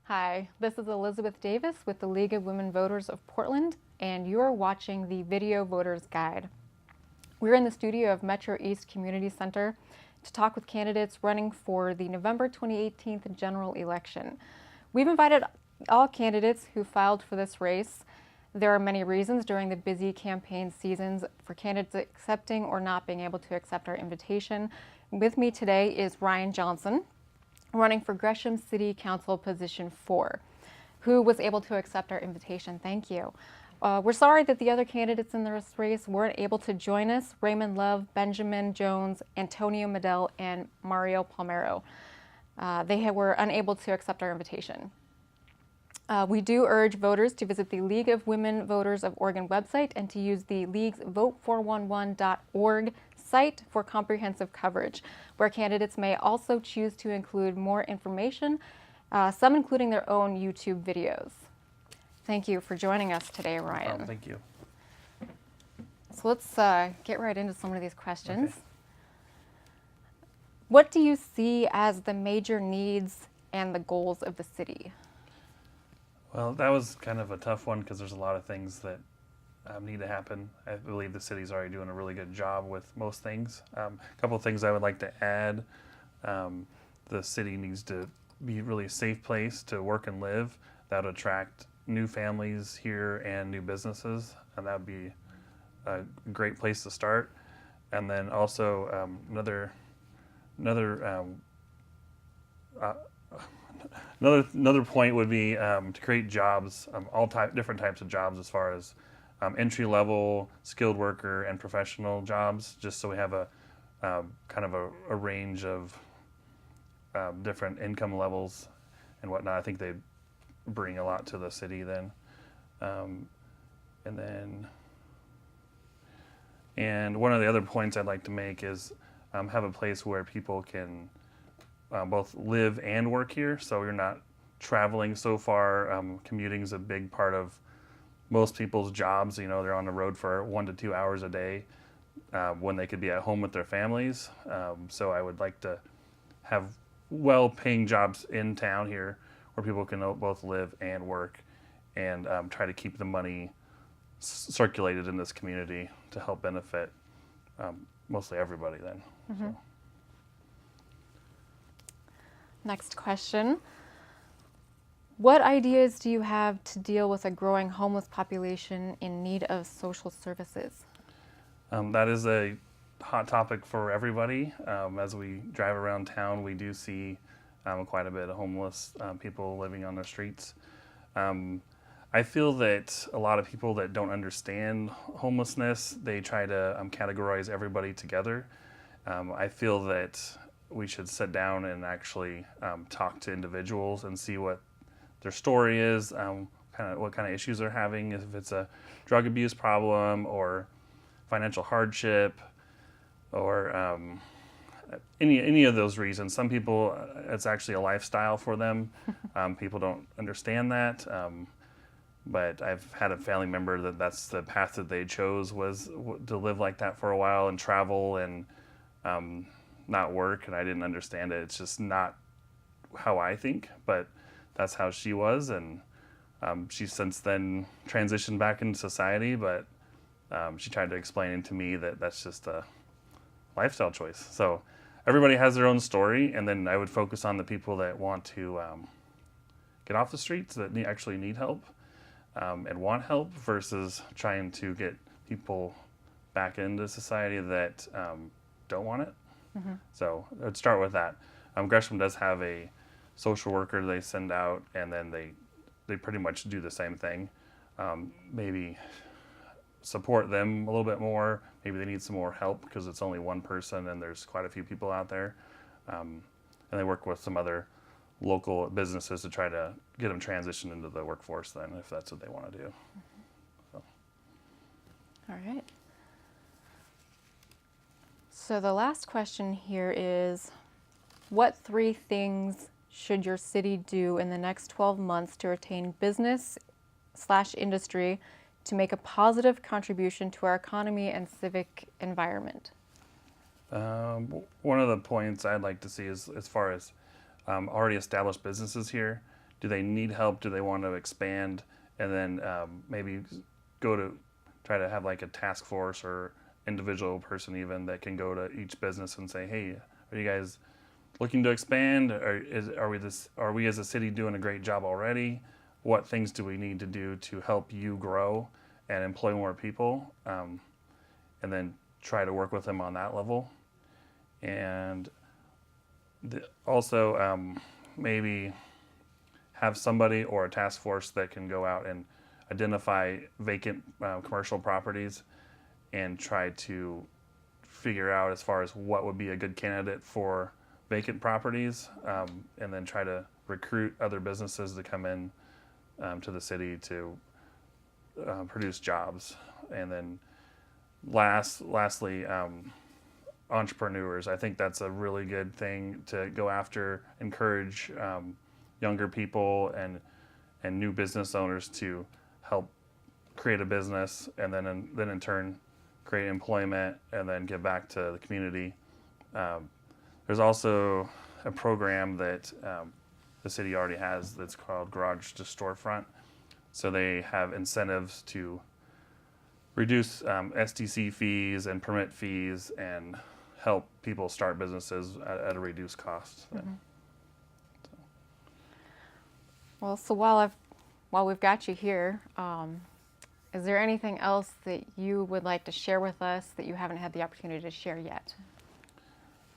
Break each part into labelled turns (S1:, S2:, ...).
S1: Hi, this is Elizabeth Davis with the League of Women Voters of Portland, and you're watching the Video Voters Guide. We're in the studio of MetroEast Community Center to talk with candidates running for the November 2018 general election. We've invited all candidates who filed for this race. There are many reasons during the busy campaign seasons for candidates accepting or not being able to accept our invitation. With me today is Ryan Johnson, running for Gresham City Council Position 4, who was able to accept our invitation. Thank you. We're sorry that the other candidates in this race weren't able to join us. Raymond Love, Benjamin Jones, Antonio Medell, and Mario Palmero. They were unable to accept our invitation. We do urge voters to visit the League of Women Voters of Oregon website and to use the League's vote411.org site for comprehensive coverage, where candidates may also choose to include more information, some including their own YouTube videos. Thank you for joining us today, Ryan.
S2: Thank you.
S1: So let's get right into some of these questions.
S2: Okay.
S1: What do you see as the major needs and the goals of the city?
S2: Well, that was kind of a tough one because there's a lot of things that need to happen. I believe the city's already doing a really good job with most things. A couple of things I would like to add. The city needs to be really a safe place to work and live. That would attract new families here and new businesses, and that would be a great place to start. And then also another point would be to create jobs, different types of jobs, as far as entry level, skilled worker, and professional jobs, just so we have a kind of a range of different income levels and whatnot. I think they bring a lot to the city then. And one of the other points I'd like to make is have a place where people can both live and work here, so you're not traveling so far. Commuting is a big part of most people's jobs. You know, they're on the road for 1 to 2 hours a day when they could be at home with their families. So I would like to have well-paying jobs in town here where people can both live and work, and try to keep the money circulated in this community to help benefit mostly everybody then.
S1: Mm-hmm.
S2: So.
S1: Next question. What ideas do you have to deal with a growing homeless population in need of social services?
S2: That is a hot topic for everybody. As we drive around town, we do see quite a bit of homeless people living on the streets. I feel that a lot of people that don't understand homelessness, they try to categorize everybody together. I feel that we should sit down and actually talk to individuals and see what their story is, what kind of issues they're having, if it's a drug abuse problem or financial hardship or any of those reasons. Some people, it's actually a lifestyle for them. People don't understand that. But I've had a family member that's the path that they chose, was to live like that for a while and travel and not work, and I didn't understand it. It's just not how I think, but that's how she was, and she's since then transitioned back into society, but she tried to explain it to me that that's just a lifestyle choice. So everybody has their own story, and then I would focus on the people that want to get off the streets, that actually need help and want help, versus trying to get people back into society that don't want it. Mm-hmm. So I'd start with that. Gresham does have a social worker they send out, and then they pretty much do the same thing. Maybe support them a little bit more. Maybe they need some more help because it's only one person and there's quite a few people out there. And they work with some other local businesses to try to get them transitioned into the workforce then, if that's what they want to do. So.
S1: All right. So the last question here is, what 3 things should your city do in the next 12 months to retain business/industry to make a positive contribution to our economy and civic environment?
S2: One of the points I'd like to see is, as far as already established businesses here, do they need help? Do they want to expand? And then maybe go to try to have like a task force or individual person even that can go to each business and say, hey, are you guys looking to expand? Are we as a city doing a great job already? What things do we need to do to help you grow and employ more people? And then try to work with them on that level. And also maybe have somebody or a task force that can go out and identify vacant commercial properties and try to figure out as far as what would be a good candidate for vacant properties, and then try to recruit other businesses to come in to the city to produce jobs. And then lastly, entrepreneurs. I think that's a really good thing to go after, encourage younger people and new business owners to help create a business, and then in turn create employment and then give back to the community. There's also a program that the city already has that's called Garage to Storefront. So they have incentives to reduce SDC fees and permit fees and help people start businesses at a reduced cost.
S1: Mm-hmm. Well, so while we've got you here, is there anything else that you would like to share with us that you haven't had the opportunity to share yet?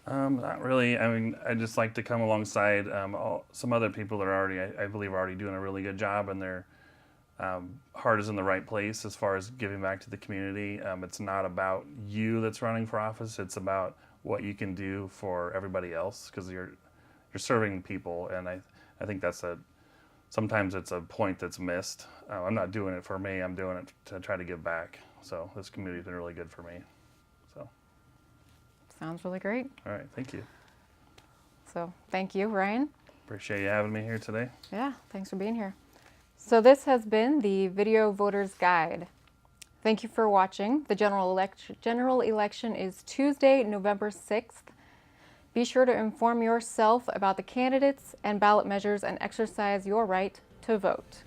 S2: Not really. I mean, I just like to come alongside some other people that are I believe, are already doing a really good job, and their heart is in the right place as far as giving back to the community. It's not about you that's running for office. It's about what you can do for everybody else, because you're serving people, and I think sometimes it's a point that's missed. I'm not doing it for me. I'm doing it to try to give back. So this community's been really good for me. So.
S1: Sounds really great.
S2: All right, thank you.
S1: So thank you, Ryan.
S2: Appreciate you having me here today.
S1: Yeah, thanks for being here. So this has been the Video Voters Guide. Thank you for watching. The general election is Tuesday, November 6th. Be sure to inform yourself about the candidates and ballot measures and exercise your right to vote.